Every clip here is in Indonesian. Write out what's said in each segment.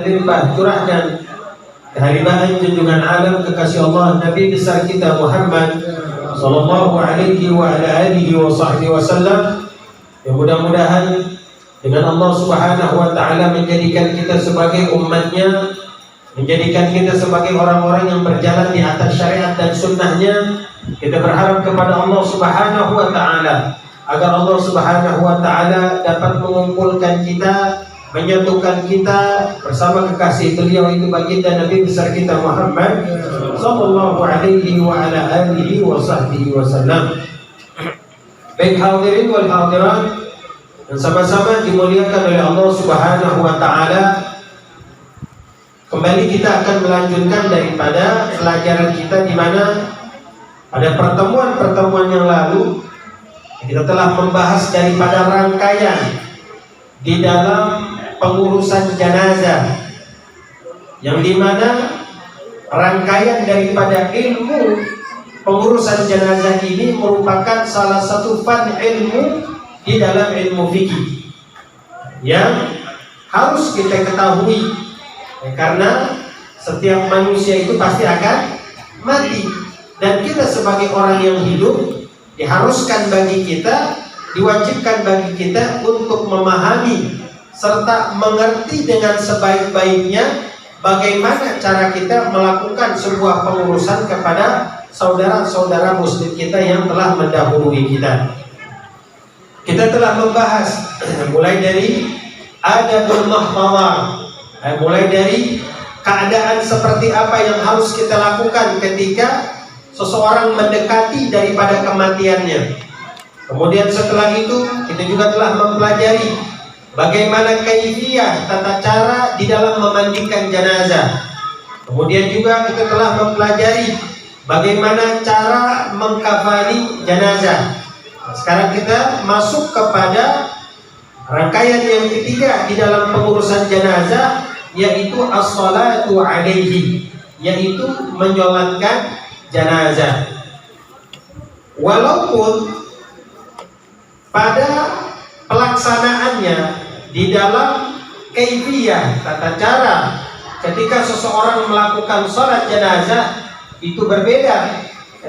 limpah curahkan kehadiran junjungan alam kekasih Allah Nabi besar kita Muhammad sallallahu alaihi wa ala alihi wa sahbihi wasallam. Yang mudah-mudahan dengan Allah Subhanahu wa taala menjadikan kita sebagai umatnya, menjadikan kita sebagai orang-orang yang berjalan di atas syariat dan sunnahnya. Kita berharap kepada Allah Subhanahu wa taala agar Allah Subhanahu wa taala dapat mengumpulkan kita, menyatukan kita bersama kekasih beliau itu baginda Nabi besar kita Muhammad sallallahu alaihi wa ala alihi wa sahbihi wasallam. Baik hadirin wal hadirat yang sama-sama dimuliakan oleh Allah Subhanahu wa taala, kembali kita akan melanjutkan daripada pelajaran kita di mana pada pertemuan-pertemuan yang lalu kita telah membahas daripada rangkaian di dalam pengurusan jenazah, yang dimana rangkaian daripada ilmu pengurusan jenazah ini merupakan salah satu fan ilmu di dalam ilmu fikih yang harus kita ketahui, karena setiap manusia itu pasti akan mati, dan kita sebagai orang yang hidup diharuskan bagi kita, diwajibkan bagi kita untuk memahami serta mengerti dengan sebaik-baiknya bagaimana cara kita melakukan sebuah pengurusan kepada saudara-saudara muslim kita yang telah mendahului kita. Kita telah membahas mulai dari adabul mahfadhah, mulai dari keadaan seperti apa yang harus kita lakukan ketika seseorang mendekati daripada kematiannya. Kemudian setelah itu kita juga telah mempelajari bagaimana kaifiyah tata cara di dalam memandikan jenazah. Kemudian juga kita telah mempelajari bagaimana cara mengkafani jenazah. Sekarang kita masuk kepada rangkaian yang ketiga di dalam pengurusan jenazah, yaitu as-salatu alaihi, yaitu menyolatkan jenazah. Walaupun pada pelaksanaannya di dalam kaifiyah tata cara ketika seseorang melakukan sholat jenazah itu berbeda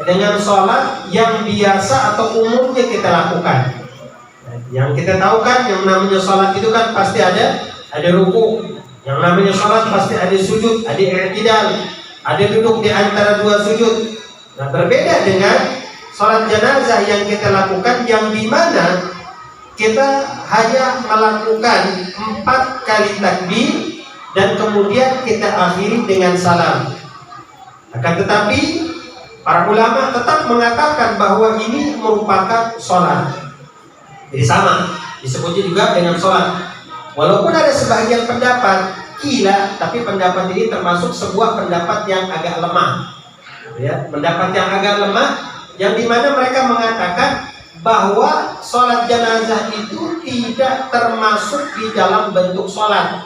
dengan sholat yang biasa atau umumnya kita lakukan. Yang kita tahu kan, yang namanya sholat itu kan pasti ada ruku, yang namanya sholat pasti ada sujud, ada i'tidal, ada duduk di antara dua sujud. Nah, berbeda dengan sholat jenazah yang kita lakukan, yang dimana kita hanya melakukan 4 kali takbir dan kemudian kita akhiri dengan salam. Akan tetapi para ulama tetap mengatakan bahwa ini merupakan sholat. Jadi sama, disebutnya juga dengan sholat. Walaupun ada sebagian pendapat kila, tapi pendapat ini termasuk sebuah pendapat yang agak lemah. Ya, pendapat yang agak lemah, yang dimana mereka mengatakan bahwa sholat jenazah itu tidak termasuk di dalam bentuk sholat.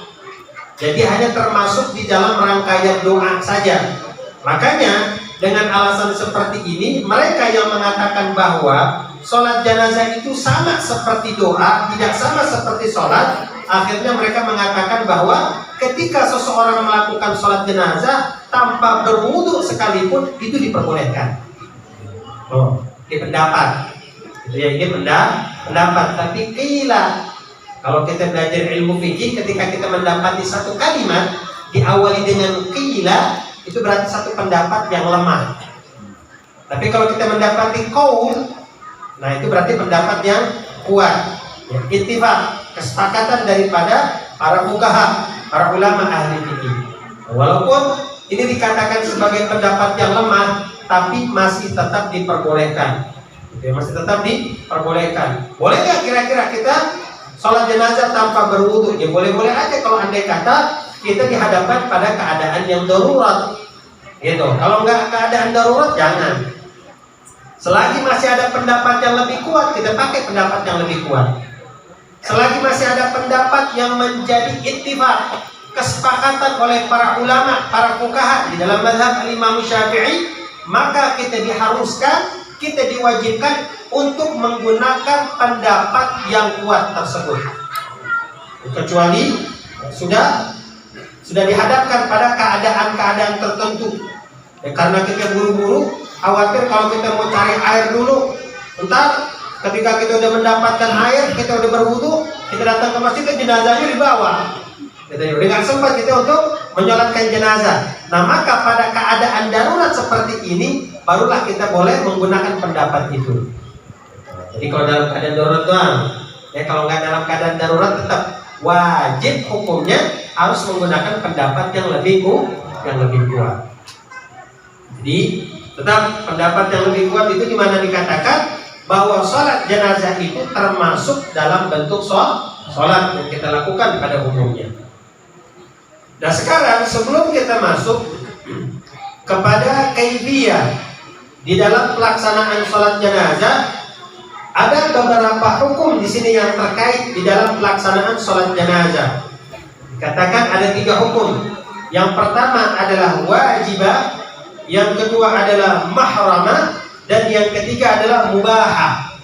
Jadi hanya termasuk di dalam rangkaian doa saja. Makanya dengan alasan seperti ini, mereka yang mengatakan bahwa sholat jenazah itu sama seperti doa, tidak sama seperti sholat, akhirnya mereka mengatakan bahwa ketika seseorang melakukan sholat jenazah tanpa berwudu sekalipun itu diperbolehkan. Ini pendapat. Ini pendapat. Tapi qila, kalau kita belajar ilmu fikih, ketika kita mendapati satu kalimat diawali dengan qila, itu berarti satu pendapat yang lemah. Tapi kalau kita mendapati qaul, nah itu berarti pendapat yang kuat. Ya, ittifaq, kesepakatan daripada para fuqaha, para ulama ahli fikih. Walaupun ini dikatakan sebagai pendapat yang lemah, tapi masih tetap diperbolehkan. Masih tetap diperbolehkan. Boleh nggak kira-kira kita sholat jenazah tanpa berwudu? Ya boleh-boleh aja kalau andai kata kita dihadapkan pada keadaan yang darurat. Gitu. Kalau nggak keadaan darurat jangan. Selagi masih ada pendapat yang lebih kuat, kita pakai pendapat yang lebih kuat. Selagi masih ada pendapat yang menjadi ittifaq, kesepakatan oleh para ulama, para fuqaha di dalam mazhab Imam Syafi'i, maka kita diharuskan, kita diwajibkan untuk menggunakan pendapat yang kuat tersebut. Kecuali sudah sudah dihadapkan pada keadaan-keadaan tertentu. Karena kita buru-buru, khawatir kalau kita mau cari air dulu, entar ketika kita udah mendapatkan air, kita udah berwudu, kita datang ke masjid, jenazahnya dibawa. Kita udah nggak sempat kita untuk menyolatkan jenazah. Nah, maka pada keadaan darurat seperti ini, barulah kita boleh menggunakan pendapat itu. Jadi kalau dalam keadaan darurat doang, kalau nggak dalam keadaan darurat tetap wajib hukumnya harus menggunakan pendapat yang lebih kuat. Jadi tetap pendapat yang lebih kuat itu di mana dikatakan bahwa sholat jenazah itu termasuk dalam bentuk sholat yang kita lakukan pada umumnya. Nah, sekarang sebelum kita masuk kepada kaifiyah di dalam pelaksanaan sholat jenazah, ada beberapa hukum di sini yang terkait di dalam pelaksanaan sholat jenazah. Dikatakan ada 3 hukum. Yang pertama adalah wajibah, yang kedua adalah mahramah, dan yang ketiga adalah mubahah.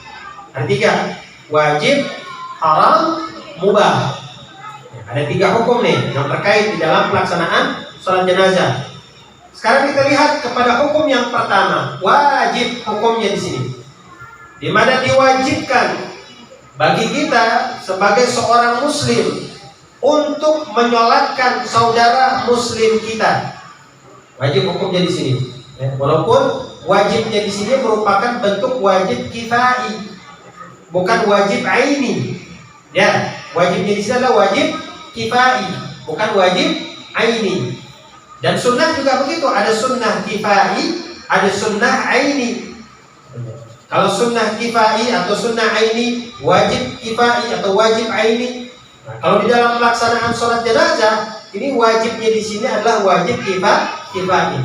Ada 3, wajib, haram, mubah. Ada 3 hukum nih yang terkait di dalam pelaksanaan sholat jenazah. Sekarang kita lihat kepada hukum yang pertama, wajib hukumnya di sini. Di mana diwajibkan bagi kita sebagai seorang muslim untuk menyolatkan saudara muslim kita. Wajib hukumnya di sini. Walaupun wajibnya di sini merupakan bentuk wajib kifai, bukan wajib aini. Ya, wajibnya di sini adalah wajib kifai, bukan wajib aini. Dan sunnah juga begitu, ada sunnah kifai, ada sunnah aini. Kalau sunnah kifai atau sunnah aini, wajib kifai atau wajib aini. Nah, kalau di dalam pelaksanaan sholat jenazah, ini wajibnya di sini adalah wajib kifai.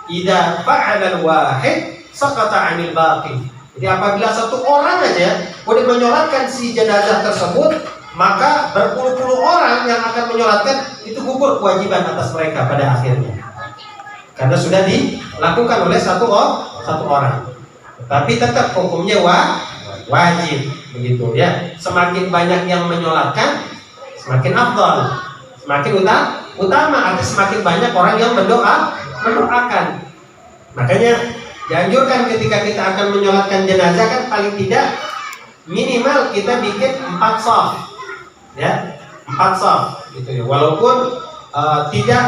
Idza fa'ala al-wahid saqata 'anil baqi. Jadi apabila satu orang aja boleh menyolatkan si jenazah tersebut, maka berpuluh-puluh orang yang akan menyolatkan itu gugur kewajiban atas mereka pada akhirnya, karena sudah dilakukan oleh satu orang. Tapi tetap hukumnya wajib, begitu ya. Semakin banyak yang menyolatkan, semakin afdal, semakin utama, atau semakin banyak orang yang mendoakan. Makanya dianjurkan ketika kita akan menyolatkan jenazah kan paling tidak minimal kita bikin 4 shaf. Ya, 4 shaf gitu ya. Walaupun tidak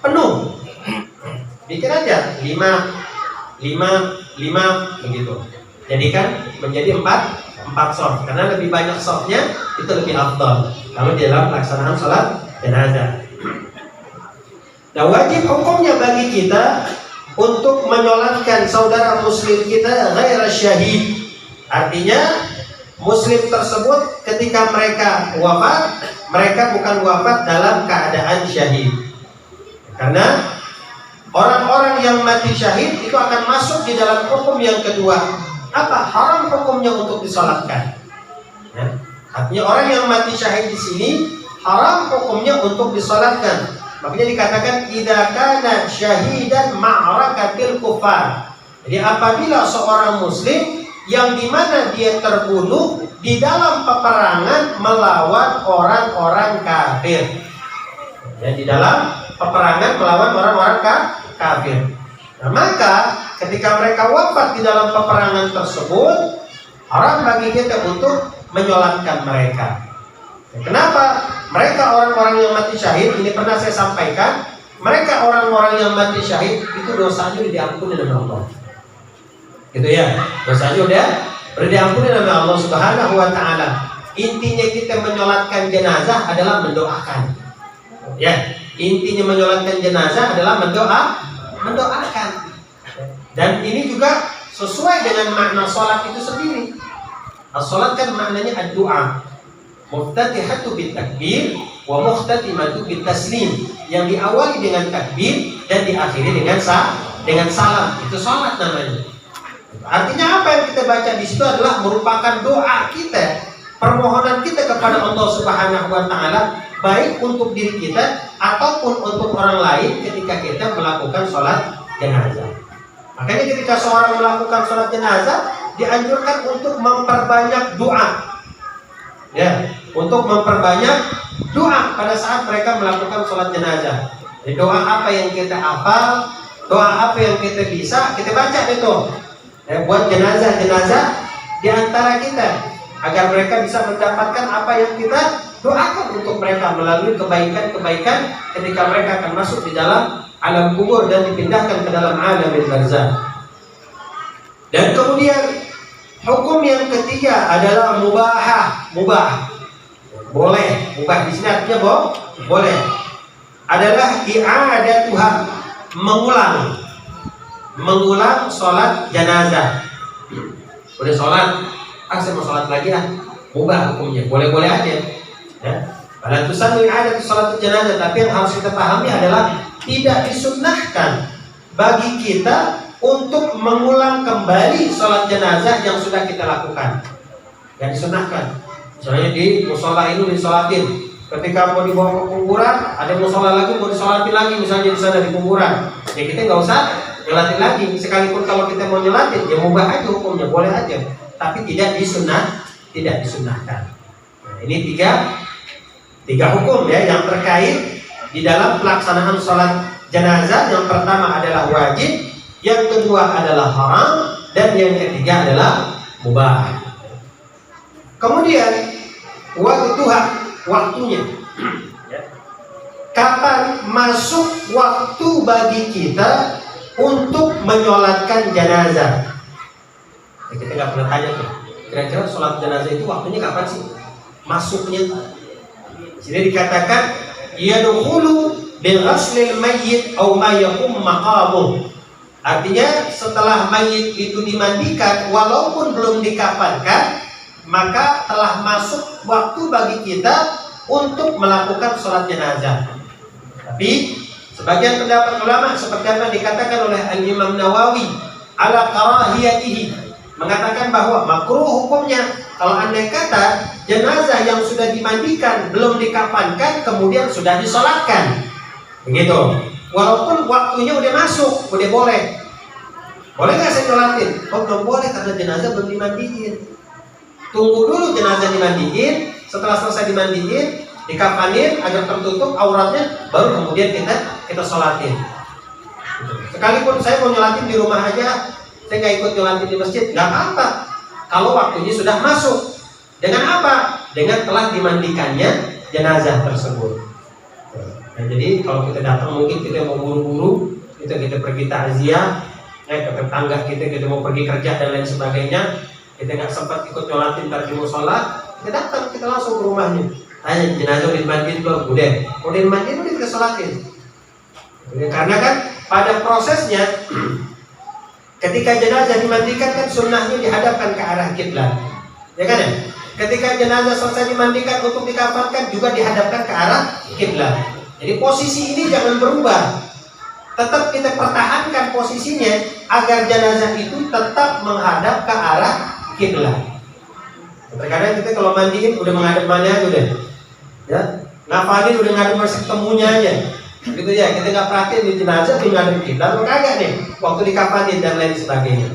penuh, bikin aja 5 begitu. Jadikan menjadi 4 shaf, karena lebih banyak shafnya itu lebih afdal kalau di dalam pelaksanaan sholat jenazah. Nah, wajib hukumnya bagi kita untuk menyolatkan saudara muslim kita ghaira syahid. Artinya muslim tersebut ketika mereka wafat, mereka bukan wafat dalam keadaan syahid. Karena orang-orang yang mati syahid itu akan masuk di dalam hukum yang kedua. Apa? Haram hukumnya untuk disolatkan. Ya. Artinya orang yang mati syahid di sini haram hukumnya untuk disolatkan. Makanya dikatakan idza kana syahidan ma'rakatil kufar. Jadi apabila seorang muslim yang dimana dia terbunuh di dalam peperangan melawan orang-orang kafir, ya, di dalam peperangan melawan orang-orang kafir. Nah, maka ketika mereka wafat di dalam peperangan tersebut, haram bagi kita untuk menyolatkan mereka. Kenapa? Mereka orang-orang yang mati syahid, ini pernah saya sampaikan, mereka orang-orang yang mati syahid itu dosanya diampuni oleh Allah. Gitu ya, dosanya udah diampuni oleh Allah Subhanahu wa taala. Intinya kita menyolatkan jenazah adalah mendoakan. Ya, intinya menyolatkan jenazah adalah mendoakan. Dan ini juga sesuai dengan makna sholat itu sendiri. Sholat kan maknanya ad-du'a. Muftatihatu bit takbir wa mukhtatimatu bit taslim, yang diawali dengan takbir dan diakhiri dengan salam. Itu salat namanya. Artinya apa yang kita baca di situ adalah merupakan doa kita, permohonan kita kepada Allah Subhanahu wa taala, baik untuk diri kita ataupun untuk orang lain ketika kita melakukan sholat jenazah. Makanya ketika seorang melakukan sholat jenazah dianjurkan untuk memperbanyak doa. Ya, untuk memperbanyak doa pada saat mereka melakukan sholat jenazah. Jadi doa apa yang kita hafal, doa apa yang kita bisa, kita baca itu buat jenazah-jenazah di antara kita, agar mereka bisa mendapatkan apa yang kita doakan untuk mereka melalui kebaikan-kebaikan ketika mereka akan masuk di dalam alam kubur dan dipindahkan ke dalam alam barzakh. Dan kemudian hukum yang ketiga adalah mubah. Boleh, mubah di sini artinya boleh. Adalah i'adatuha, mengulang sholat jenazah. Udah sholat, saya mau sholat lagi mubah hukumnya, boleh-boleh aja. Ya. Pada tusan i'adatu sholat jenazah, tapi yang harus kita pahami adalah tidak disunnahkan bagi kita untuk mengulang kembali sholat jenazah yang sudah kita lakukan. Yang disunahkan, misalnya di musola ini disolatin, ketika mau dibawa ke kuburan ada musola lagi mau disolatin lagi, misalnya di sana di kuburan, ya kita nggak usah nyolatin lagi. Sekalipun kalau kita mau nyolatin, ya mubah aja hukumnya, boleh aja, tapi tidak disunahkan. Nah, ini tiga hukum ya yang terkait di dalam pelaksanaan sholat jenazah. Yang pertama adalah wajib, yang kedua adalah haram, dan yang ketiga adalah mubah. Kemudian waktunya. Kapan masuk waktu bagi kita untuk menyolatkan jenazah? Ya, kita nggak pernah tanya tuh, kira-kira sholat jenazah itu waktunya kapan sih masuknya? Jadi dikatakan yadkhulu bi ghaslil mayyit aw ma yaqum maqamuh. Artinya setelah mayit itu dimandikan walaupun belum dikafankan, maka telah masuk waktu bagi kita untuk melakukan sholat jenazah. Tapi sebagian pendapat ulama seperti apa dikatakan oleh Al-Imam Nawawi ala karahiyatihi, mengatakan bahwa makruh hukumnya kalau andai kata jenazah yang sudah dimandikan belum dikafankan kemudian sudah disolatkan, begitu. Walaupun waktunya udah masuk, udah boleh. Boleh nggak saya sholatin? Oh belum boleh karena jenazah belum dimandiin. Tunggu dulu jenazah dimandiin. Setelah selesai dimandiin, dikafanin agar tertutup auratnya, baru kemudian kita sholatin. Sekalipun saya mau nyolatin di rumah aja, saya nggak ikut nyolatin di masjid, nggak apa-apa. Kalau waktunya sudah masuk. Dengan apa? Dengan telah dimandikannya jenazah tersebut. Nah, jadi kalau kita datang mungkin kita mau buru-buru, kita pergi takziah, ke tetangga kita mau pergi kerja dan lain sebagainya, kita nggak sempat ikut nyolatin tadi mau sholat, kita datang, kita langsung ke rumahnya. Tanya jenazah udah dimandiin belum? Udah dimandiin, udah kita sholatin. Karena kan pada prosesnya, ketika jenazah dimandikan kan sunnahnya dihadapkan ke arah kiblat, ya kan ya? Ketika jenazah selesai dimandikan untuk dikafankan juga dihadapkan ke arah kiblat. Jadi posisi ini jangan berubah, tetap kita pertahankan posisinya agar jenazah itu tetap menghadap ke arah kiblat. Terkadang kita kalau mandiin udah menghadap mana aja udah, ya, ngafalin udah ngadep masih ketemunya aja, gitu ya. Kita nggak perhatiin di jenazah di ngadep kiblat, kagak nih waktu dikafanin dan lain sebagainya.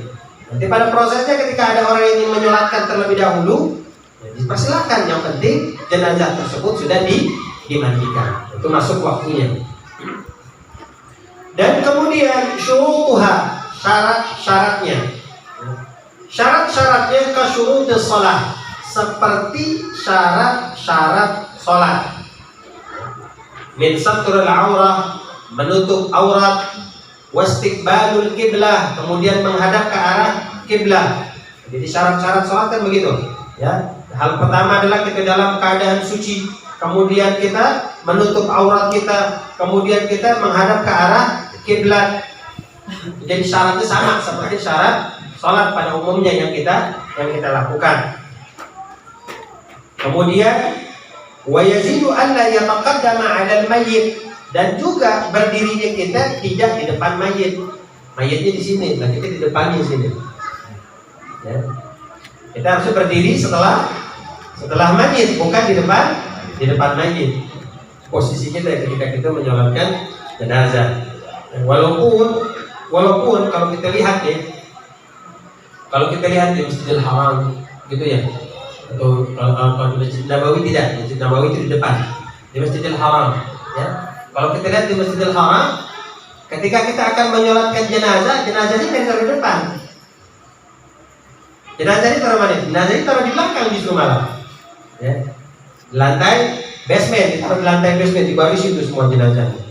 Nanti pada prosesnya ketika ada orang yang ingin menyolatkan terlebih dahulu, ya dipersilakan. Yang penting jenazah tersebut sudah dimandikan, itu masuk waktunya. Dan kemudian syurutuha, syarat-syaratnya. Syarat-syaratnya kasyurutus shalah, seperti syarat-syarat salat. Min satrul aurah, menutup aurat, wastiqbalul kiblah, kemudian menghadap ke arah kiblah. Jadi syarat-syarat salat kan begitu, ya. Hal pertama adalah kita dalam keadaan suci, kemudian kita menutup aurat kita, kemudian kita menghadap ke arah kiblat. Jadi syaratnya sama seperti syarat salat pada umumnya yang kita lakukan. Kemudian wa yazidu an la yataqaddama 'ala al-mayyit, dan juga berdirinya kita tidak di depan mayit. Mayitnya di sini, nah kita di depannya sini. Ya. Kita harus berdiri setelah mayit, bukan di depan mayit. Posisi kita ketika kita menyolatkan jenazah. Walaupun kalau kita lihat di Masjidil Haram gitu ya, atau Kalau di Masjid Nabawi tidak, Masjid Nabawi itu di depan, di Masjidil Haram. Ya. Kalau kita lihat di Masjidil Haram, ketika kita akan menyolatkan jenazah, jenazahnya dari depan. Jenazahnya taruh mana? Jenazahnya taruh di belakang justru malah. Ya. Di lantai basement, ditaruh di lantai basement, di baris itu semua jenazahnya.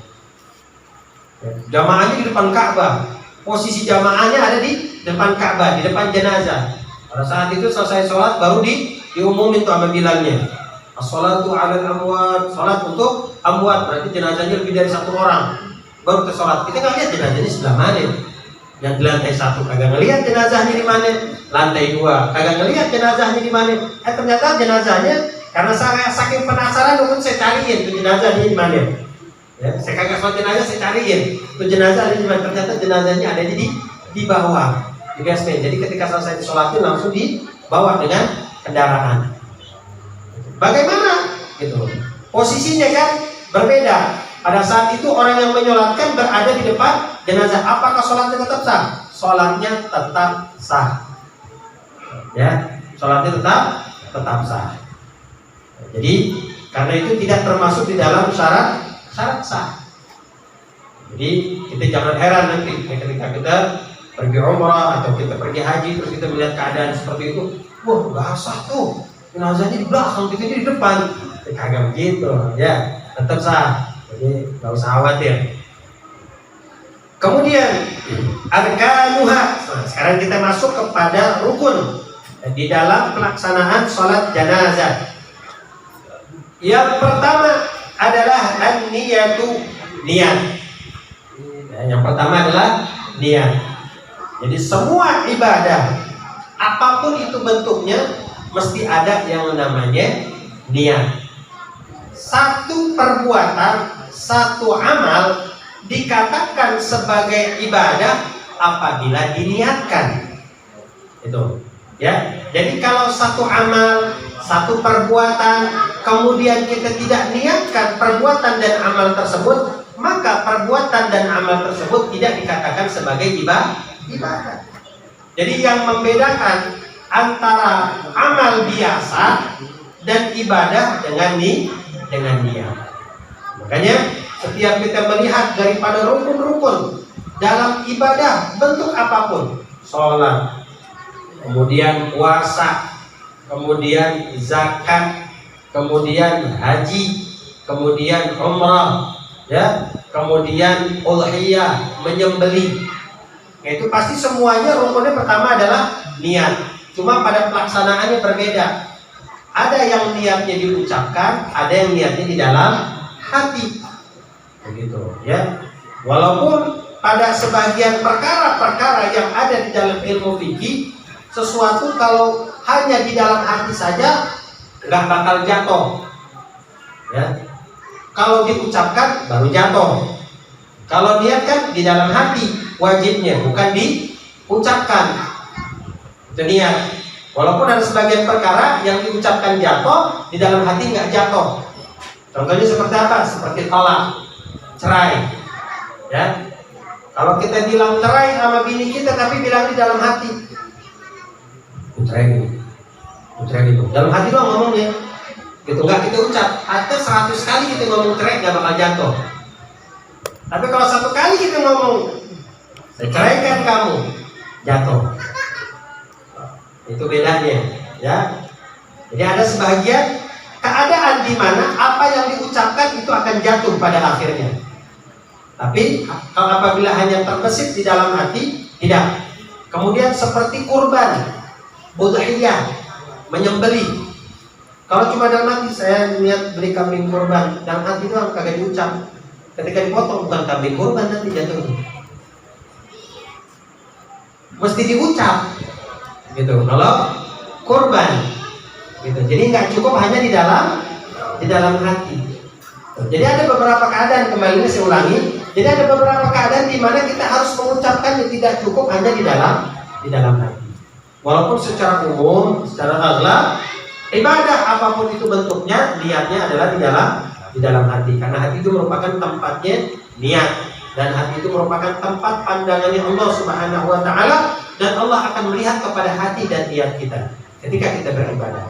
Ya. Jamaahnya di depan Ka'bah. Posisi jamaahnya ada di depan Ka'bah, di depan jenazah. Pada saat itu selesai sholat baru diumumin tuh sama bilalnya. As-sholatu 'alal amwat, sholat untuk amwat, berarti jenazahnya lebih dari satu orang. Baru ke sholat. Kita nggak lihat jenazahnya sebelah mana. Yang di lantai 1 kagak ngelihat jenazahnya di mana. Lantai 2 kagak ngelihat jenazahnya di mana. Ternyata jenazahnya karena saya saking penasaran untuk saya cariin tuh jenazahnya di mana. Ya, saya kagak sholat jenazah, saya cariin tuh jenazah di mana. Ternyata jenazahnya ada di bawah. Di basement. Jadi ketika selesai disolatin langsung dibawa dengan kendaraan. Bagaimana? Gitu. Posisinya kan berbeda. Pada saat itu orang yang menyolatkan berada di depan jenazah. Apakah sholatnya tetap sah? Sholatnya tetap sah. Ya, sholatnya tetap sah. Jadi karena itu tidak termasuk di dalam syarat sah. Jadi kita jangan heran nanti ketika kita pergi umrah atau kita pergi haji terus kita melihat keadaan seperti itu, wah nggak sah tuh, jenazahnya di belakang, kita di depan. Kagak begitu, ya tetap sah. Jadi nggak usah khawatir. Kemudian arkanuha. Nah, sekarang kita masuk kepada rukun di dalam pelaksanaan sholat jenazah. Yang pertama adalah an-niyatu, niat. Yang pertama adalah niat. Jadi semua ibadah apapun itu bentuknya mesti ada yang namanya niat. Satu perbuatan, satu amal dikatakan sebagai ibadah apabila diniatkan. Itu, ya. Jadi kalau satu amal, satu perbuatan, kemudian kita tidak niatkan perbuatan dan amal tersebut, maka perbuatan dan amal tersebut tidak dikatakan sebagai ibadah. Jadi yang membedakan antara amal biasa dan ibadah dengan niat. Makanya setiap kita melihat daripada rukun-rukun dalam ibadah bentuk apapun, sholat, kemudian puasa, kemudian zakat, kemudian haji, kemudian umrah, ya, kemudian udhiyah, menyembelih. Itu pasti semuanya rukunnya pertama adalah niat. Cuma pada pelaksanaannya berbeda. Ada yang niatnya diucapkan, ada yang niatnya di dalam hati. Begitu, ya. Walaupun pada sebagian perkara-perkara yang ada di dalam ilmu fikih, sesuatu kalau hanya di dalam hati saja nggak bakal jatuh. Ya. Kalau diucapkan baru jatuh. Kalau niat kan di dalam hati wajibnya, bukan diucapkan. Itu niat. Walaupun ada sebagian perkara yang diucapkan jatuh, di dalam hati nggak jatuh. Contohnya seperti apa? Seperti talak, cerai. Ya. Kalau kita bilang cerai sama bini kita, tapi bilang di dalam hati, cerai gitu. Dalam hati doang ngomongnya. Gitu, nggak kita ucap. Atau 100 kali kita ngomong cerai nggak bakal jatuh. Tapi kalau 1 kali kita ngomong saya ceraikan kamu, jatuh. Itu bedanya, ya. Jadi ada sebagian keadaan di mana apa yang diucapkan itu akan jatuh pada akhirnya. Tapi kalau apabila hanya terbesit di dalam hati, tidak. Kemudian seperti kurban, udhiyah, menyembelih. Kalau cuma dalam hati, saya niat beli kambing kurban, dalam hati doang kagak diucap. Ketika dipotong bukan kambing kurban nanti jatuh. Mesti diucap, gitu. Kalau kurban, gitu. Jadi nggak cukup hanya di dalam hati. Jadi ada beberapa keadaan, kembali ini saya ulangi. Jadi ada beberapa keadaan di mana kita harus mengucapkan yang tidak cukup hanya di dalam hati. Walaupun secara umum, secara aghlab, ibadah apapun itu bentuknya, niatnya adalah di dalam hati. Karena hati itu merupakan tempatnya niat. Dan hati itu merupakan tempat pandangannya Allah Subhanahu wa Ta'ala, dan Allah akan melihat kepada hati dan niat kita ketika kita beribadah.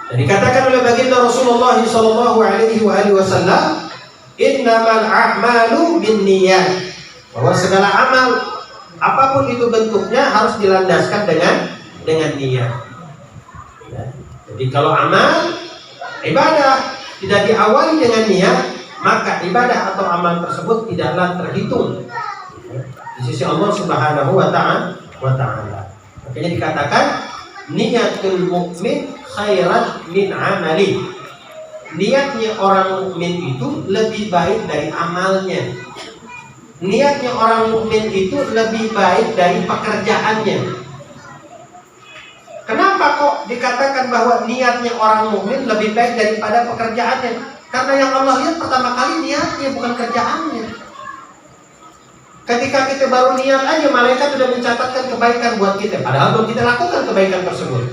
Dan dikatakan oleh baginda Rasulullah sallallahu alaihi wasallam, innamal a'malu binniyat, bahwa segala amal apapun itu bentuknya harus dilandaskan dengan niat. Ya. Jadi kalau amal ibadah tidak diawali dengan niat, maka ibadah atau amal tersebut tidaklah terhitung di sisi Allah Subhanahu wa ta'ala. Makanya dikatakan niyatul mukmin khairan min amali. Niatnya orang mukmin itu lebih baik dari amalnya. Niatnya orang mukmin itu lebih baik dari pekerjaannya. Kenapa kok dikatakan bahwa niatnya orang mukmin lebih baik daripada pekerjaannya? Karena yang Allah lihat pertama kali niatnya, bukan kerjaannya. Ketika kita baru niat aja, malaikat sudah mencatatkan kebaikan buat kita, padahal belum kita lakukan kebaikan tersebut.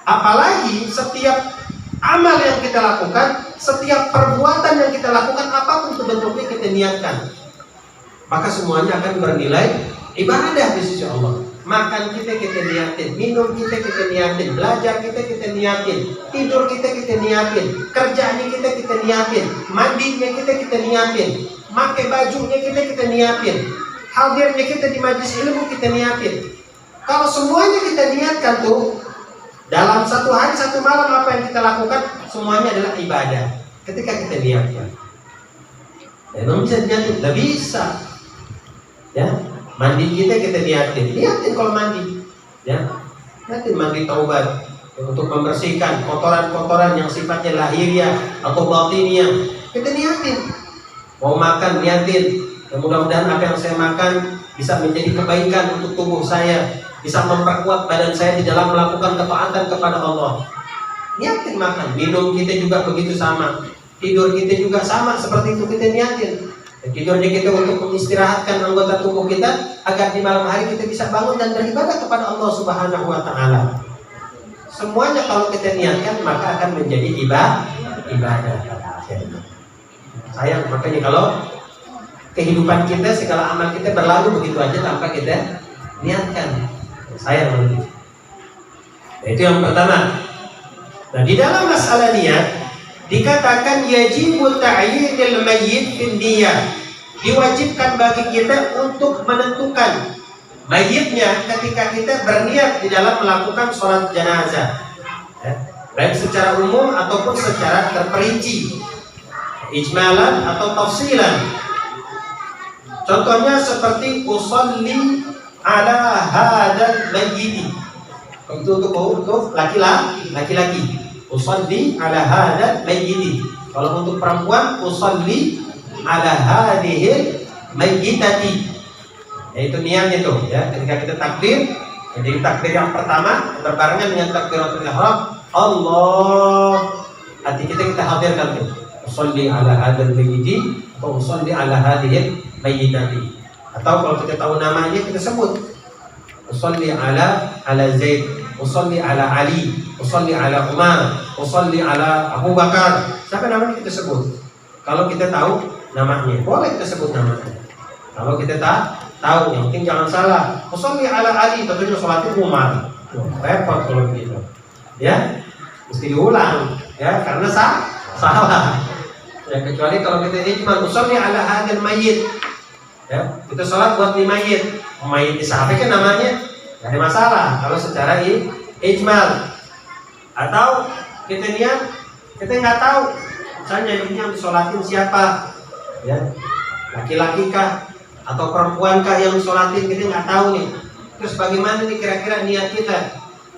Apalagi setiap amal yang kita lakukan, setiap perbuatan yang kita lakukan, apapun itu bentuknya kita niatkan, maka semuanya akan bernilai ibadah di sisi Allah. Makan kita niatin, minum kita niatin, belajar kita niatin, tidur kita niatin, kerjanya kita niatin, mandinya kita niatin, pakai bajunya kita niatin, hadirnya kita di majelis ilmu kita niatin. Kalau semuanya kita niatkan tuh, dalam satu hari satu malam apa yang kita lakukan semuanya adalah ibadah. Ketika kita niatkan, memang bisa niatin, tidak bisa. Ya, mandi kita niatin kalau mandi, ya, niatin mandi taubat untuk membersihkan kotoran-kotoran yang sifatnya lahiriah atau batiniah. Kita niatin. Mau makan niatin, ya, mudah-mudahan apa yang saya makan bisa menjadi kebaikan untuk tubuh saya, bisa memperkuat badan saya di dalam melakukan ketaatan kepada Allah. Niatin makan, minum kita juga begitu sama, tidur kita juga sama seperti itu kita niatin. Tidurnya kita untuk mengistirahatkan anggota tubuh kita agar di malam hari kita bisa bangun dan beribadah kepada Allah Subhanahu wa ta'ala. Semuanya kalau kita niatkan maka akan menjadi ibadah. Sayang, makanya kalau kehidupan kita, segala amal kita berlalu begitu aja tanpa kita niatkan, sayang nanti. Itu yang pertama. Nah, di dalam masalah niat dikatakan yajibu ta'yinil mayyit fin niyah, diwajibkan bagi kita untuk menentukan mayitnya ketika kita berniat di dalam melakukan sholat jenazah, ya, baik secara umum ataupun secara terperinci, ijmalan atau tafsilan. Contohnya seperti usolli ala hadal mayyiti, itu untuk laki-laki. Usolli ala hadal mayyiti. Kalau untuk perempuan, usolli ala hadhil mayyitati. Yaitu niatnya itu, ya. Ketika kita takbir, jadi takbir yang pertama berbarengan dengan takbiratul ihram, Allah, hati kita hadirkan itu. Usolli ala hadal mayyiti atau usolli ala hadhil mayyitati. Atau kalau kita tahu namanya kita sebut usolli ala Zaid, usolli ala Ali, usolli ala Umar, usolli ala Abu Bakar. Siapa namanya kita sebut. Kalau kita tahu namanya, boleh kita sebut namanya. Kalau kita tak tahu, yang penting jangan salah. Usolli ala Ali, tentunya sholatnya Umar. Repot kalau begitu. Ya, mesti diulang, ya, karena salah. Ya, kecuali kalau kita ijmal, usolli ala hadal mayyit. Ya, kita sholat buat di mayit. Mayit di sahabat kan namanya, gak ada masalah kalau secara ijmal. Atau kita niat, kita nggak tahu misalnya ini yang disolatin siapa, ya, laki-laki kah atau perempuan kah yang disolatin, kita nggak tahu nih. Terus bagaimana nih kira-kira niat kita?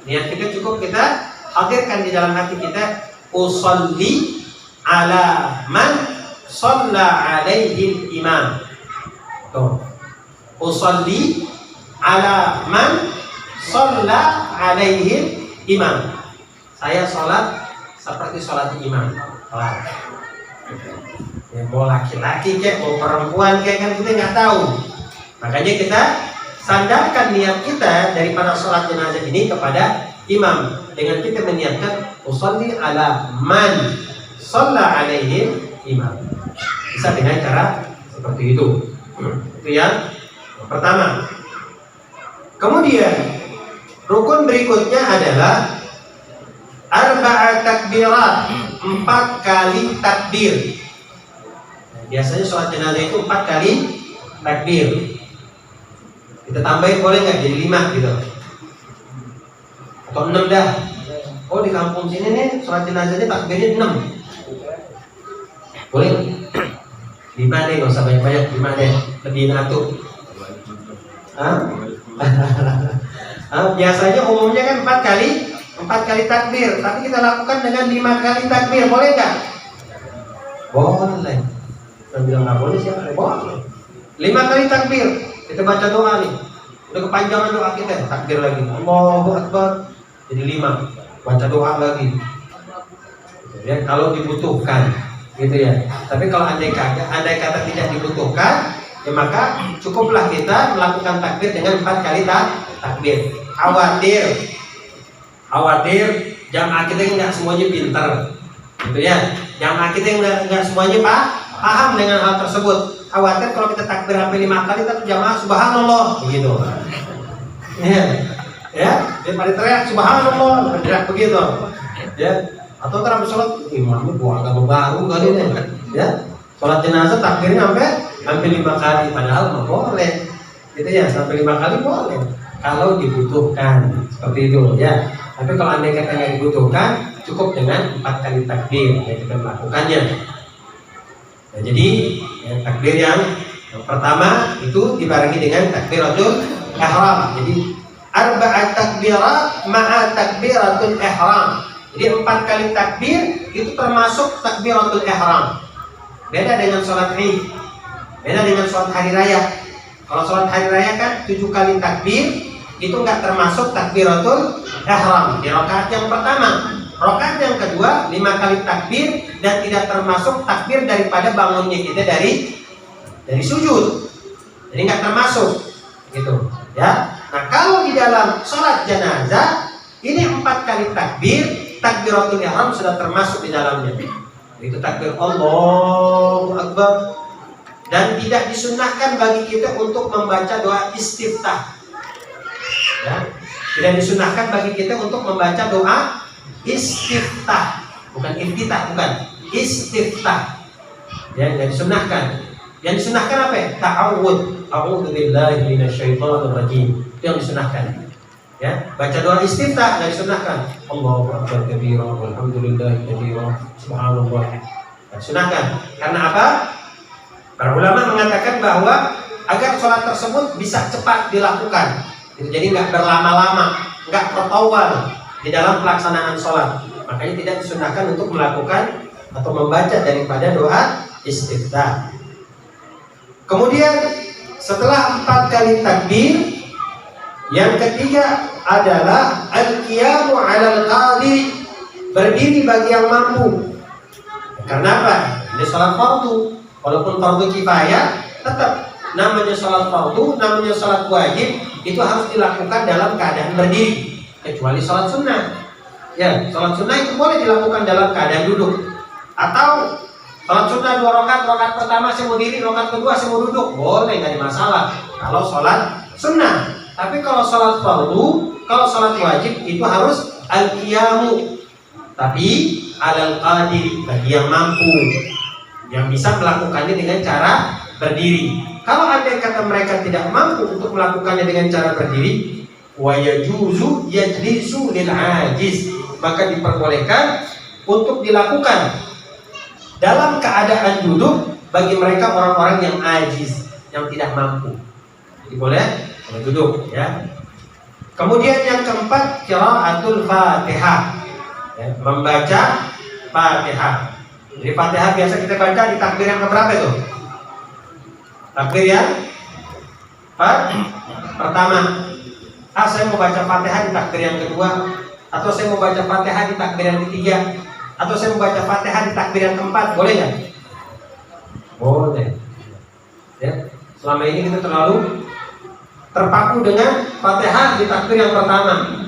Niat kita cukup kita hadirkan di dalam hati kita, usolli ala man shalla alaihi imam. Tuh, usolli ala man shalla alaihi imam. Saya sholat seperti sholat imam. Ya, mau laki-laki kek, mau perempuan kek, kan kita nggak tahu. Makanya kita sandarkan niat kita daripada sholat jenazah ini kepada imam dengan kita meniatkan usolli ala man shalla alaihi imam. Bisa dengan cara seperti itu. Itu yang pertama. Kemudian rukun berikutnya adalah arba'a takbirat, 4 kali takbir. Biasanya sholat jenazah itu 4 kali takbir. Kita tambahin boleh nggak jadi 5 gitu? Atau 6 dah? Oh di kampung sini nih sholat jenazahnya takbirnya 6. Boleh? 5 deh, nggak usah banyak-banyak, 5 deh, lebih atuh. Biasanya umumnya kan 4 kali takbir, tapi kita lakukan dengan 5 kali takbir, boleh nggak? Boleh. Kalau bilang nggak boleh siapa? Boleh. 5 kali takbir, kita baca doa nih. Udah kepanjangan doa kita, takbir lagi. Allahu Akbar, jadi 5. Baca doa lagi. Ya, kalau dibutuhkan, gitu ya. Tapi kalau andai kata tidak dibutuhkan, ya maka cukuplah kita melakukan takbir dengan 4 kali takbir. Khawatir jamaah kita nggak semuanya pintar, gitu ya. Jamaah kita nggak semuanya paham dengan hal tersebut. Khawatir kalau kita takbir sampai 5 kali tapi jamaah subhanallah, begitu. Ya, daripada teriak subhanallah, teriak begitu. Ya, atau terang sholat imamnya buat agama baru kali ini, ya. Sholat jenazah takbirnya sampai 5 kali, padahal boleh, gitu ya, sampai 5 kali boleh kalau dibutuhkan seperti itu, ya. Tapi kalau andai kata nggak dibutuhkan, cukup dengan 4 kali takbir yang kita melakukannya. Nah, jadi ya, takbir yang pertama itu dibarengi dengan takbiratul ihram. Jadi arba'at takbirat ma'a takbiratul ihram. Jadi 4 kali takbir itu termasuk takbiratul ihram. Beda dengan sholat Id, beda dengan sholat hari raya. Kalau sholat hari raya kan 7 kali takbir, itu nggak termasuk takbiratul ihram di rakaat yang pertama. Rakaat yang kedua 5 kali takbir dan tidak termasuk takbir daripada bangunnya kita dari sujud. Jadi nggak termasuk, gitu ya. Nah kalau di dalam sholat jenazah ini 4 kali takbir, takbiratul ihram sudah termasuk di dalamnya. Itu takbir Allahu Akbar. Dan tidak disunnahkan bagi kita untuk membaca doa istiftah. Ya, tidak disunnahkan bagi kita untuk membaca doa istiftah, bukan iftitah, bukan istiftah. Ya, tidak disunnahkan. Yang disunnahkan apa ya? Ta'awud. A'udzu billahi minasyaitonir rajim. Itu yang disunnahkan. Ya, baca doa istiftah tidak disunnahkan. Allahu akbar kabira walhamdulillahi kabira subhanallah. Disunnahkan. Karena apa? Para ulama mengatakan bahwa agar sholat tersebut bisa cepat dilakukan. Jadi nggak berlama-lama, nggak tertawal di dalam pelaksanaan sholat. Makanya tidak disunahkan untuk melakukan atau membaca daripada doa istiftah. Kemudian setelah 4 kali takbir, yang ketiga adalah al-qiyamu 'alal qadir, berdiri bagi yang mampu. Karena apa? Ini sholat fardu. Walaupun fardu kifayah, tetap namanya sholat fardu, namanya sholat wajib, itu harus dilakukan dalam keadaan berdiri, kecuali sholat sunnah. Ya, sholat sunnah itu boleh dilakukan dalam keadaan duduk. Atau sholat sunnah 2 rakaat, rakaat pertama saya mau diri, rakaat kedua saya mau duduk, boleh, nggak ada masalah. Kalau sholat sunnah. Tapi kalau sholat fardu, kalau sholat wajib itu harus al-qiyamu, tapi alal qadir, bagi yang mampu, yang bisa melakukannya dengan cara berdiri. Kalau andai kata mereka tidak mampu untuk melakukannya dengan cara berdiri, wa yajuzu yajlisu lil ajiz, maka diperbolehkan untuk dilakukan dalam keadaan duduk bagi mereka orang-orang yang ajiz, yang tidak mampu. Jadi boleh duduk, ya. Kemudian yang keempat, qiraatul Fatihah, ya, membaca Fatihah. Jadi Fatihah biasa kita baca di takbir yang keberapa itu? Takbir yang pertama. Saya mau baca Fatihah di takbir yang kedua, atau saya mau baca Fatihah di takbir yang ketiga, atau saya mau baca Fatihah di takbir yang keempat, boleh nggak? Boleh. Ya, selama ini kita terlalu terpaku dengan Fatihah di takbir yang pertama.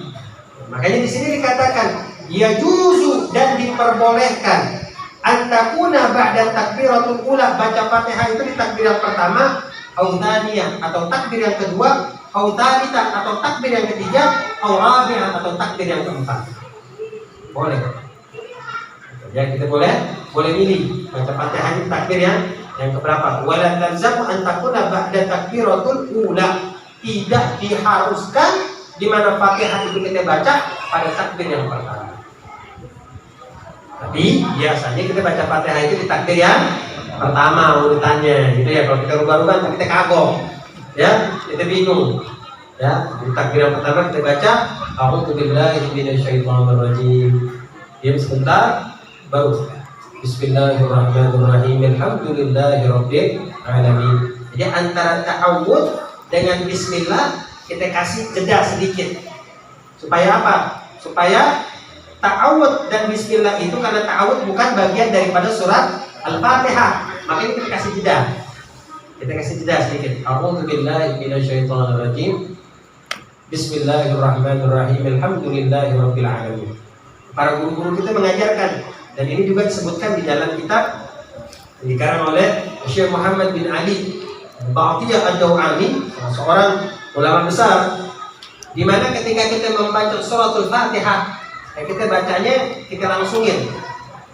Makanya di sini dikatakan ya juzu, dan diperbolehkan antakuna ba'da takbiratul ula, baca Fatihah itu di takbir yang pertama, au tsaniyah, atau takbir yang kedua, au tsalitsah, atau takbir yang ketiga, au rabi'ah, atau takbir yang keempat. Boleh. Ya, kita boleh milih baca Fatihah ini takbir yang keberapa. Wala talzamu an takuna ba'da takbiratul ula. Tidak diharuskan di mana Fatihah itu kita baca pada takbir yang pertama. Tapi biasanya kita baca Fatihah itu di takbir yang pertama urutannya, gitu ya. Kalau kita rubah-rubah kita kagok, ya, kita bingung. Ya, di takbir yang pertama kita baca A'udzubillahi minasyaitonirrajim. Diam sebentar, baru Bismillahirrahmanirrahim. Alhamdulillahirabbil alamin. Jadi antara ta'awudz dengan bismillah kita kasih jeda sedikit. Supaya apa? Supaya ta'awudz dan bismillah itu, karena ta'awudz bukan bagian daripada surat Al-Fatihah, makanya kita kasih jeda. Kita kasih jeda sedikit. A'udzubillahi minasyaitonirrajim. Bismillahirrahmanirrahim. Alhamdulillahirabbil alamin. Para guru-guru kita mengajarkan, dan ini juga disebutkan di dalam kitab yang dikarang oleh Syekh Muhammad bin Ali Ba'tiyah Ad-Dawani, seorang ulama besar, di mana ketika kita membaca suratul Fatihah, kita bacanya kita langsungin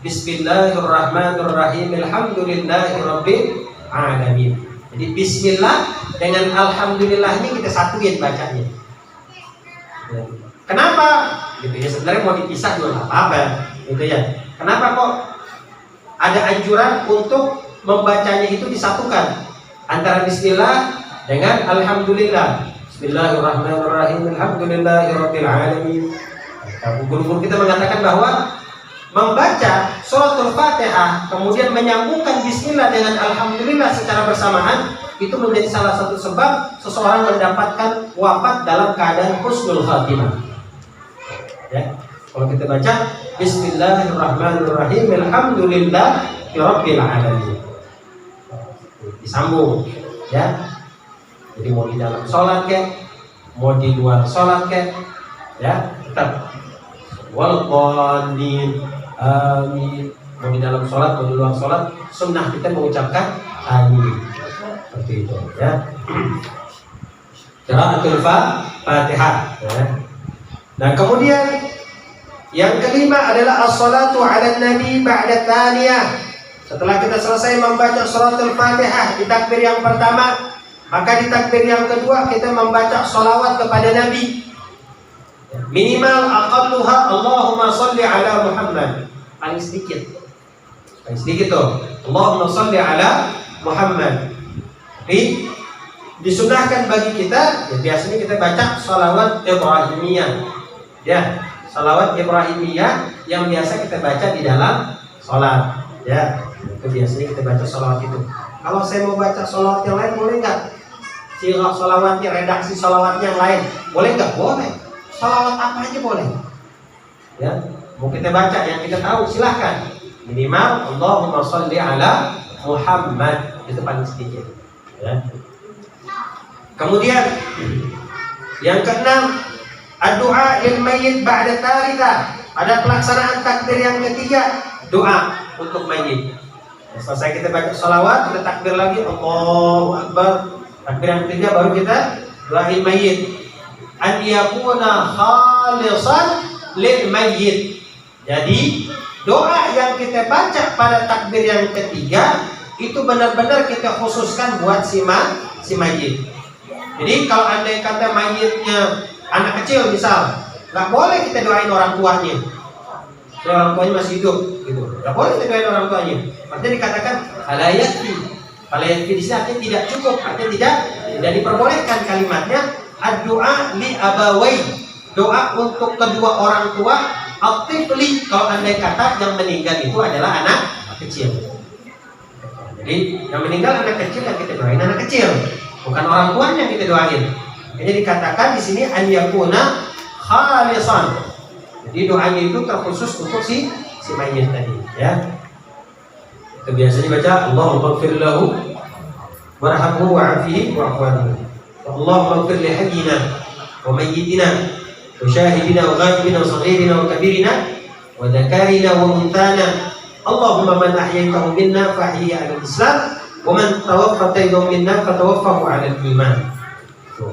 Bismillahirrahmanirrahim. Alhamdulillahirabbil alamin. Jadi bismillah dengan alhamdulillah ini kita satuin bacanya. Kenapa? Gitu ya, sebenarnya mau dipisah juga nggak apa-apa, gitu ya. Kenapa kok ada anjuran untuk membacanya itu disatukan antara bismillah dengan alhamdulillah? Bismillahirrahmanirrahim. Alhamdulillahirabbil alamin. Guru-guru kita mengatakan bahwa membaca suratul Fatihah kemudian menyambungkan bismillah dengan alhamdulillah secara bersamaan itu menjadi salah satu sebab seseorang mendapatkan wafat dalam keadaan husnul khatimah. Ya, kalau kita baca Bismillahirrahmanirrahim. Alhamdulillahirabbil alamin. Disambung, ya. Jadi mau di dalam sholat kek, mau di luar sholat kek, ya, tetap wal qalin amin. Mau di dalam sholat, mau di luar sholat, sunnah kita mengucapkan amin. Seperti itu, ya. Qiraatul Fatihah, ya. Nah, kemudian yang kelima adalah as-salatu 'ala nabi ba'da tsaniyah. Setelah kita selesai membaca suratul Fatihah di takbir yang pertama, maka di takbir yang kedua kita membaca sholawat kepada Nabi. Minimal aqalluha Allahumma sholli ala Muhammad. Paling sedikit tuh Allahumma sholli ala Muhammad. Jadi disunahkan bagi kita, ya, biasanya kita baca sholawat Ibrahimiyah, ya, sholawat Ibrahimiyah yang biasa kita baca di dalam sholat, ya. Itu biasanya kita baca sholawat itu. Kalau saya mau baca sholawat yang lain boleh nggak? Sirah sholawatnya, redaksi sholawatnya yang lain boleh nggak? Boleh. Sholawat apa aja boleh. Ya, mau kita baca yang kita tahu silahkan. Minimal Allahumma sholli ala Muhammad, itu paling sedikit. Ya. Kemudian yang keenam, ad-du'a lil mayyit ba'da tsalitsa. Ada pelaksanaan takbir yang ketiga, doa untuk mayyit. Selesai kita baca sholawat, kita takbir lagi, Allahu Akbar. Takbir yang ketiga baru kita doain mayyit. An yakuna khalisan lil mayyit. Jadi doa yang kita baca pada takbir yang ketiga itu benar-benar kita khususkan buat si mayyit. Jadi kalau andai kata mayyitnya anak kecil misal, nggak boleh kita doain orang tuanya. Kalau orang tuanya masih hidup, gitu. Nggak boleh kita doain orang tuanya. Artinya dikatakan halayati. Halayati di sini artinya tidak cukup, artinya tidak diperbolehkan kalimatnya. Ad-du'a li abawai. Doa untuk kedua orang tua. Aktifli, kalau andai kata yang meninggal itu adalah anak kecil. Jadi yang meninggal anak kecil yang kita doain anak kecil, bukan orang tuanya yang kita doain. Jadi dikatakan di sini an yakuna khalisan. Jadi doanya itu terkhusus untuk si mayit tadi, ya. Kita biasanya baca Allahumma ighfir lahu warhamhu wa'afihi wa'fu anhu. Allahumma ighfir li hayyina wa mayyitina wa syahidina wa ghaibina wa saghirina wa kabirina wa dzakarina wa untana. Allahumma man ahyaytahu minna fahyi 'ala al-islam wa man tawaffaytahu minna fatawaffahu 'ala al-iman.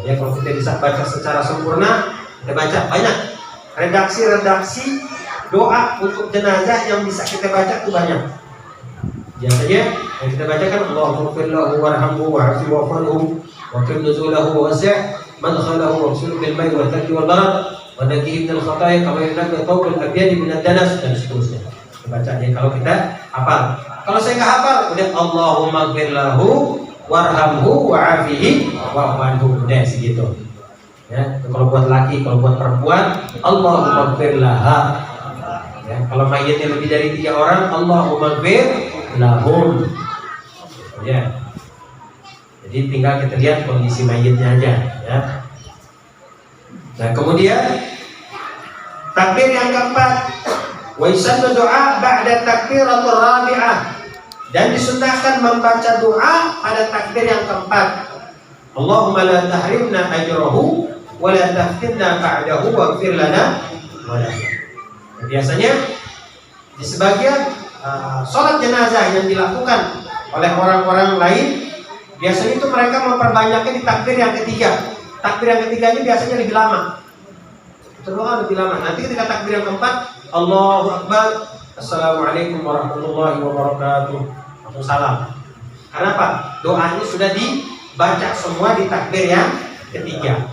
Ya, kalau kita bisa baca secara sempurna, kita baca banyak redaksi doa untuk jenazah yang bisa kita baca itu banyak. Biasanya yang kita bacakan Allahumma ighfir lahu warhamhu wa'afi wa'fu wa qim nuzulahu wa wasi' madkhalahu waghsilhu bil ma'i wal thalji wal barad wa naqihi minal khataaya kama yunqqa thawbul abyad minad danas, dan seterusnya. Bacanya kalau kita hafal. Kalau saya nggak hafal, udah Allahumma ighfir lahu warhamhu wa'afihi wa'fu udah segitu. Ya, kalau buat laki, kalau buat perempuan Allahumma ighfir laha. Ya, kalau mayitnya lebih dari 3 orang Allahumma ighfir lahum. Ya. Jadi tinggal kita lihat kondisi mayitnya aja, ya. Nah, kemudian takbir yang keempat, wa yusannu du'a ba'da takbiratul rabi'ah, dan disunnahkan membaca doa pada takbir yang keempat. Allahumma la tahrimna ajrahu wa la taftinna ba'dahu waghfir lana wa lana. Biasanya di sebagian sholat jenazah yang dilakukan oleh orang-orang lain, biasanya itu mereka memperbanyaknya di takbir yang ketiga. Takbir yang ketiga ini biasanya lebih lama. Doa lebih lama. Nanti ketika takbir yang keempat, Allahu Akbar, Assalamualaikum warahmatullahi wabarakatuh, langsung salam. Karena apa? Doanya sudah dibaca semua di takbir yang ketiga.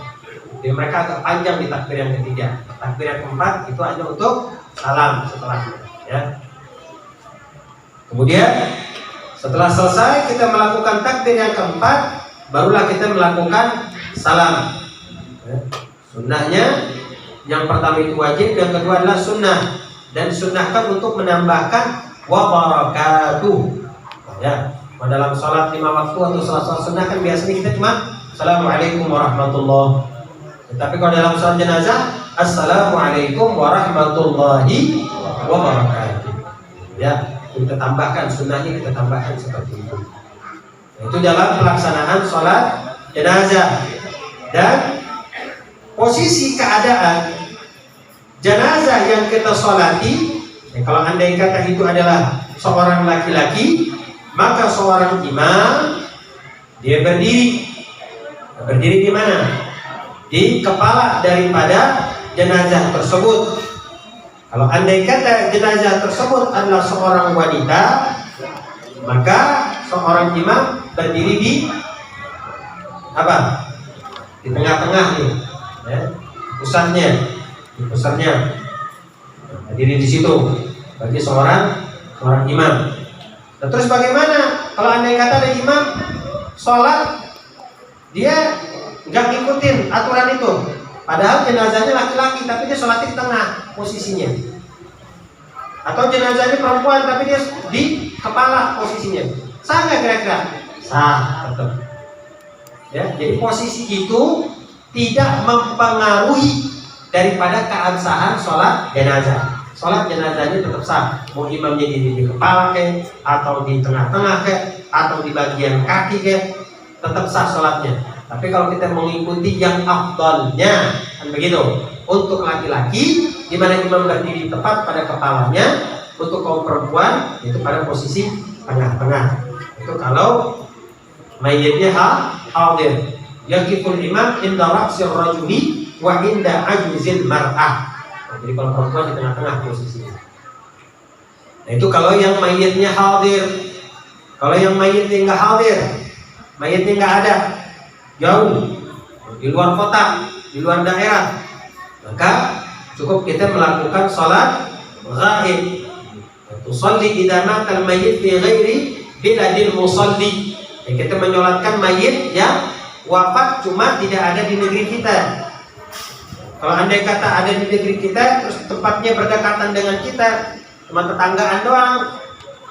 Jadi mereka agak panjang di takbir yang ketiga. Takbir yang keempat itu hanya untuk salam setelahnya, ya. Kemudian setelah selesai kita melakukan takbir yang keempat, barulah kita melakukan salam. Ya. Sunnahnya yang pertama itu wajib, yang kedua adalah sunnah, dan sunnahkan untuk menambahkan wa barakatuh. Ya, dalam sholat 5 waktu atau sholat sunnah kan biasanya kita cuma Assalamualaikum warahmatullahi. Tapi kalau dalam sholat jenazah Assalamualaikum warahmatullahi wabarakatuh. Ya, kita tambahkan sunnahnya, kita tambahkan seperti itu. Itu dalam pelaksanaan sholat jenazah. Dan posisi keadaan jenazah yang kita sholati, ya, kalau andai kata itu adalah seorang laki-laki, maka seorang imam dia berdiri. Berdiri di mana? Di kepala daripada jenazah tersebut. Kalau andai kata jenazah tersebut adalah seorang wanita, maka seorang imam berdiri di apa? Di tengah-tengah nih, ya, di pusatnya. Berdiri di situ bagi seorang imam. Nah, terus bagaimana kalau andai kata ada imam sholat, dia nggak ngikutin aturan itu, padahal jenazahnya laki-laki tapi dia sholat di tengah posisinya, atau jenazahnya perempuan tapi dia di kepala posisinya, sah nggak kira-kira? Sah, tetap. Ya, jadi posisi itu tidak mempengaruhi daripada keabsahan sholat jenazah. Sholat jenazahnya tetap sah, mau imamnya di kepala ke, atau di tengah-tengah ke, atau di bagian kaki ke, tetap sah sholatnya. Tapi kalau kita mengikuti yang afdalnya, kan begitu. Untuk laki-laki, di mana imam berdiri tepat pada kepalanya. Untuk kaum perempuan, itu pada posisi tengah-tengah. Itu kalau mayitnya hadir. Yaqiful imam inda ra'sir rajuli wa inda ajuzil mar'ah. Jadi kalau perempuan di tengah-tengah posisinya. Nah, itu kalau yang mayitnya hadir. Kalau yang mayitnya nggak hadir, mayitnya nggak ada, jauh di luar kota, di luar daerah, maka cukup kita melakukan sholat ghaib. Tusalli idza mata al-mayyit fi ghairi biladil musalli. Kita menyolatkan mayit yang wafat cuma tidak ada di negeri kita. Kalau andai kata ada di negeri kita, terus tempatnya berdekatan dengan kita, cuma tetanggaan doang,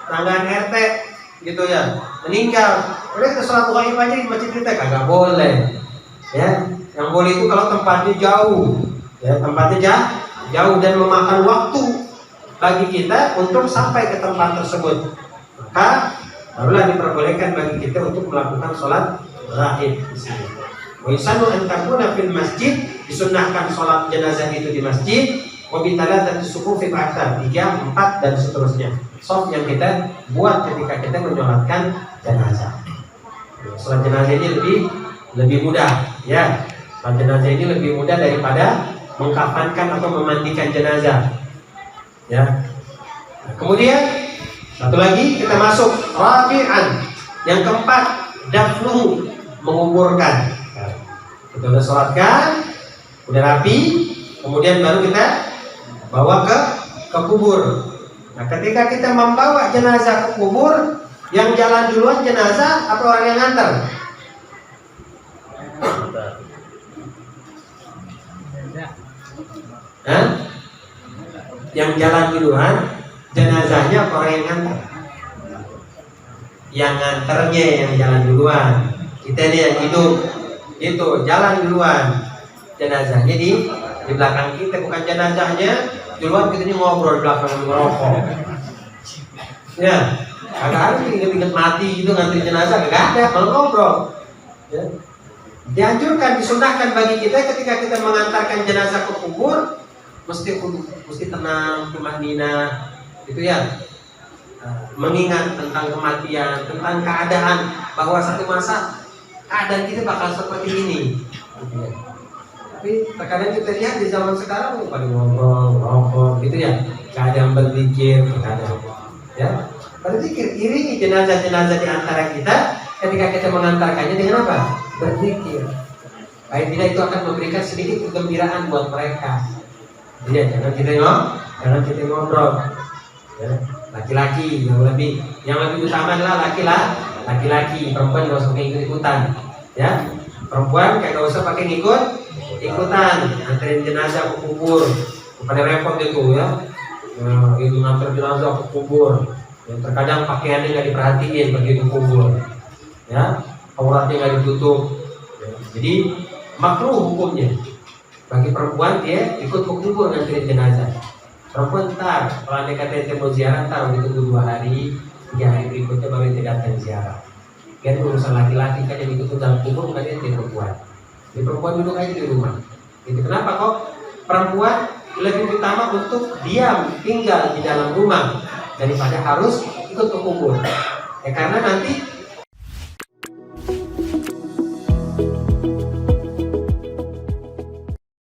tetanggaan RT, gitu ya, meninggal, udah kita sholat ghaib aja di masjid kita, kagak boleh. Ya, yang boleh itu kalau tempatnya jauh, ya, tempatnya jauh dan memakan waktu bagi kita untuk sampai ke tempat tersebut, maka barulah diperbolehkan bagi kita untuk melakukan sholat ghaib di sini. Wa yusannu an takuna fil masjid, disunnahkan sholat jenazah itu di masjid. Wa bi thalathati sufufi ba'da 3, 4 dan seterusnya. Shaf yang kita buat ketika kita menyolatkan jenazah. Sholat jenazah ini lebih mudah, ya. Sholat jenazah ini lebih mudah daripada mengkafankan atau memandikan jenazah. Ya. Nah, kemudian satu lagi kita masuk rabi'an, yang keempat dafnuhu, menguburkan. Nah, kita udah sholatkan, udah rapi, kemudian baru kita bawa ke kubur. Nah, ketika kita membawa jenazah ke kubur, yang jalan duluan jenazah apa orang yang nganter? Hah? Yang jalan duluan jenazahnya apa orang yang nganter? Yang nganternya yang jalan duluan. Kita ini yang hidup itu jalan duluan, jenazahnya di belakang kita, bukan jenazahnya duluan, kita ini ngobrol di belakang ngerokok. Ya, agak ada inget-inget mati gitu ngantri jenazah, gak ada, malah ngobrol. Ya. Dianjurkan, disunahkan bagi kita ketika kita mengantarkan jenazah ke kubur, mesti tenang, tumanina, gitu ya. Mengingat tentang kematian, tentang keadaan bahwa satu masa keadaan kita bakal seperti ini. Tapi terkadang kita lihat di zaman sekarang pada ngobrol, rokok, gitu ya. Kadang berzikir, kadang ya. Berzikir, iringi jenazah-jenazah di antara kita ketika kita mengantarkannya dengan apa? Berzikir. Baik tidak itu akan memberikan sedikit kegembiraan buat mereka. Jadi ya, jangan kita ngobrol. Ya. Laki-laki yang lebih utama adalah laki-laki, perempuan nggak usah ikut-ikutan, ya. Perempuan kayak nggak usah pakai ikutan, anterin jenazah ke kubur, pada repot itu ya. Itu nganter jenazah ke kubur, yang terkadang pakaiannya nggak diperhatiin begitu kubur, ya, auratnya nggak ditutup, ya. Jadi makruh hukumnya bagi perempuan dia ikut ke kubur nganterin jenazah. Perempuan ntar, kalau anda kata mau ziarah ntar ditunggu 2 hari, 3 hari berikutnya baru dia datang ziarah. Kan urusan laki-laki kan yang ikut dalam kubur bukan dia perempuan. Di perempuan duduk aja di rumah. Jadi kenapa kok perempuan lebih utama untuk diam tinggal di dalam rumah daripada harus ikut ke kubur? Ya karena nanti